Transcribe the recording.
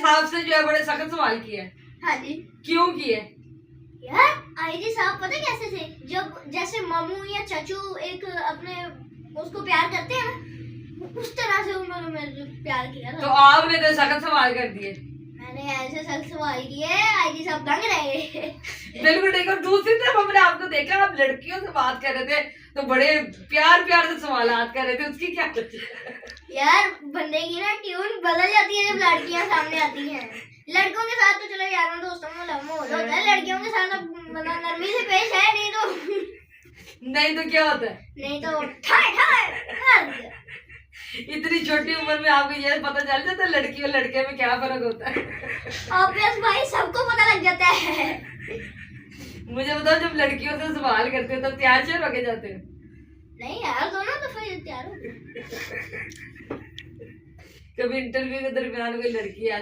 साहब से जो है बड़े सख्त सवाल किए हैं। हाँ जी। क्यों किए? यार आईजी साहब पता कैसे थे, जब जैसे मामू या चाचू एक अपने उसको प्यार करते हैं ना, उस तरह से उन्होंने मेरे प्यार किया था। तो आपने तो सख्त सवाल कर दिए। मैंने ऐसे सख्त सवाल किए, आईजी साहब दंग रहे। बिल्कुल ठीक। और दूसरी तरफ हमने आपको देखा, आप लड़कियों से बात कर रहे थे तो बड़े प्यार प्यार से सवाल कर रहे थे, उसकी क्या वजह? यार बंदे की ना ट्यून बदल जाती है जब लड़कियां सामने आती हैं। लड़कों के साथ तो चलो यारों दोस्तों में लव होता है, लड़कियों के साथ मतलब नरमी से पेश है, नहीं तो क्या होता है? नहीं तो ठाए ठाए मार दिया। इतनी छोटी उम्र में आपको ये पता चल जाता है लड़की और लड़के में क्या फर्क होता है? ऑब्वियस भाई, सबको पता लग जाता है। मुझे बताओ, जब लड़कियों से सवाल करते हो तब तैयार शेर होके जाते हो? नहीं यार, दोनों तो फिर तैयार हो। कभी इंटरव्यू के दरमियान कोई लड़की